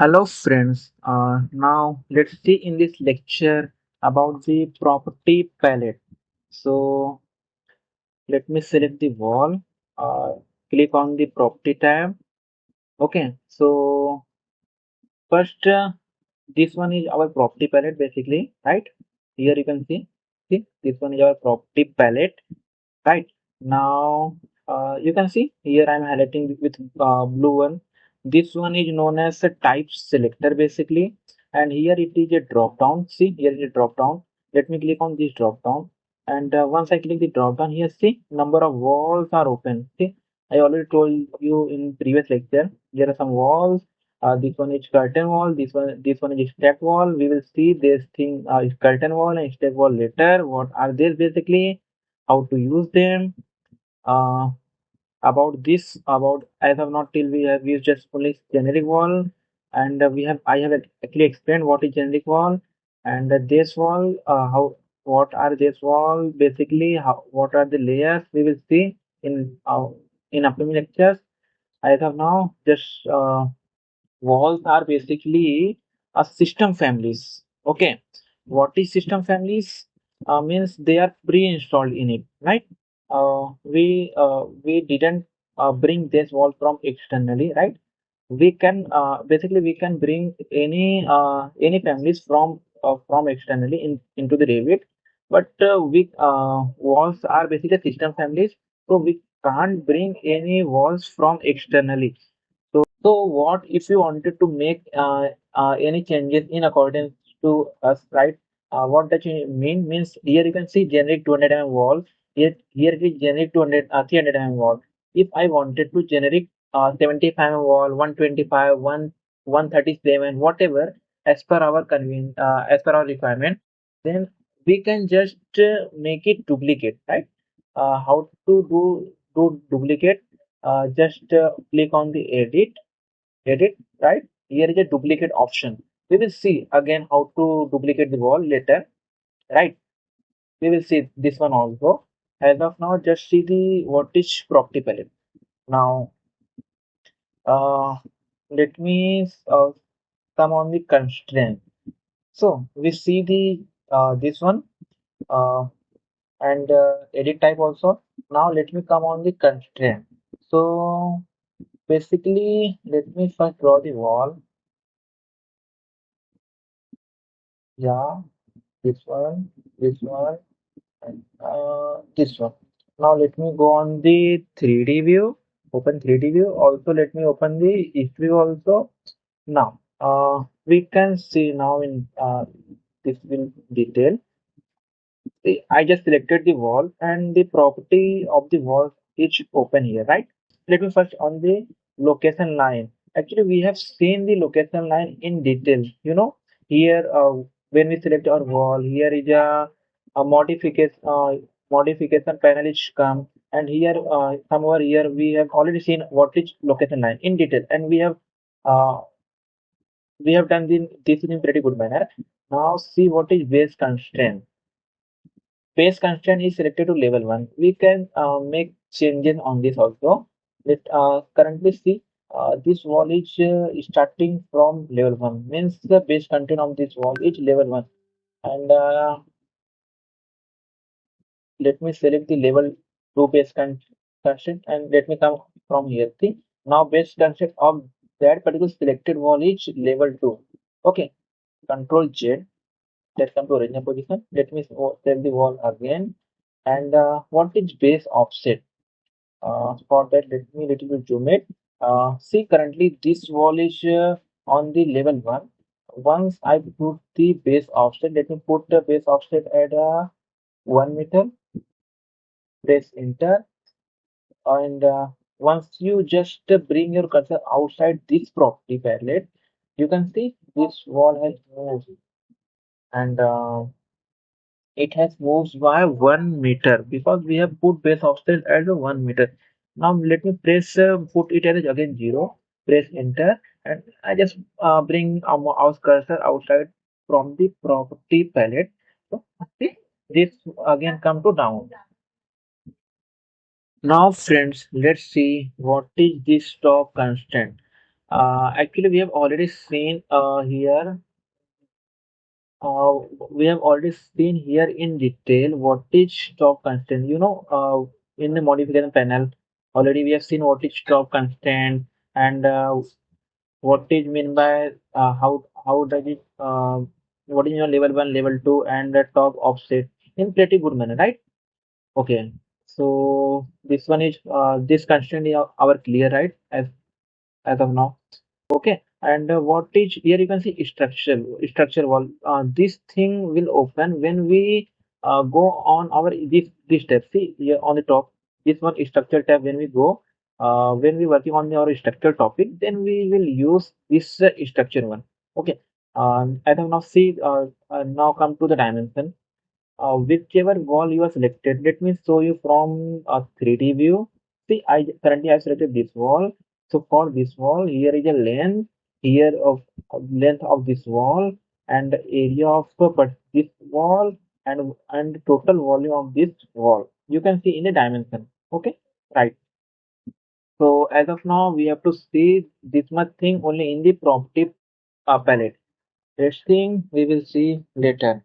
Hello friends, now let's see in this lecture about the property palette. So let me select the wall, uh, click on the property tab. Okay, so first this one is our property palette basically, right? Here you can see this one is our property palette, right? Now you can see here I'm highlighting with blue one. This one is known as a type selector basically, and here it is a drop down. See, here is a drop down. Let me click on this drop down, and once I click the drop down here, see number of walls are open. See, I already told you in previous lecture there are some walls. This one is curtain wall. This one is step wall. We will see this thing is curtain wall and step wall later. What are these basically? How to use them? Uh, about this about as of now till we have used just only generic wall, and I have actually explained what is generic wall and this wall, how what are this wall basically, how what are the layers we will see in upcoming lectures. As of now, just walls are basically a system families. Okay, what is system families? Means they are pre-installed in it, right? We didn't bring this wall from externally, right? We can basically we can bring any families from externally into the Revit, but we walls are basically system families, so we can't bring any walls from externally. So what if you wanted to make any changes in accordance to us, right? What that mean means here you can see generate 200 mm wall. Here it is generate 200 300 mm wall. If I wanted to generate 75 mm wall, 125, 137, whatever as per our as per our requirement, then we can just make it duplicate, right? How to do duplicate? Just click on the edit, right? Here is a duplicate option. We will see again how to duplicate the wall later, right? We will see this one also. As of now, just see the what is property palette. Now, uh, let me come on the constraint. So we see the this one and edit type also. Now let me come on the constraint. So basically, let me first draw the wall. Yeah, this one, and this one. Now let me go on the 3D view, open 3D view. Also, let me open the east view also. Now, we can see now in this will detail. See, I just selected the wall and the property of the wall is open here, right? Let me first on the location line. Actually, we have seen the location line in detail. Here when we select our wall, here is a modification panel is come, and here somewhere here we have already seen what is location line in detail, and uh, we have done this in pretty good manner. Now see what is base constraint. Base constraint is selected to level 1. We can make changes on this also. Let currently see this wall is starting from level 1, means the base content of this wall is level 1. And let me select the level 2 constraint, and let me come from here. See, now base constraint of that particular selected wall is level 2. Okay, Control Z. Let's come to original position. Let me set the wall again. And what is base offset? For that, let me little bit zoom it. See, currently this wall is on the level 1. Once I put the base offset, let me put the base offset at 1 meter, press enter, and once you just bring your cursor outside this property palette, you can see this wall has moved, and it has moved by 1 meter because we have put base offset as a 1 meter. Now let me press put it as again 0. Press enter, and I just bring our cursor outside from the property palette. So see, this again come to down. Now friends, let's see what is this top constraint. Actually, we have already seen here. Uh, we have already seen here in detail what is top constant. In the modification panel, already we have seen what is top constant and what is mean by how does it what is your level one, level two, and the top offset in pretty good manner, right? Okay, so this one is this constant is our clear, right? As of now. Okay, and what is here you can see structure wall. This thing will open when we go on our this step. See here on the top, this one is structure tab. When we go, when we working on our structure topic, then we will use this structure one. Okay. As of now, see now come to the dimension. Whichever wall you have selected, let me show you from a 3D view. See, I currently have selected this wall. So for this wall, here is a length, here of length of this wall, and the area of but this wall, and total volume of this wall. You can see in the dimension. Okay, right. So as of now, we have to see this much thing only in the property palette. Rest thing we will see later.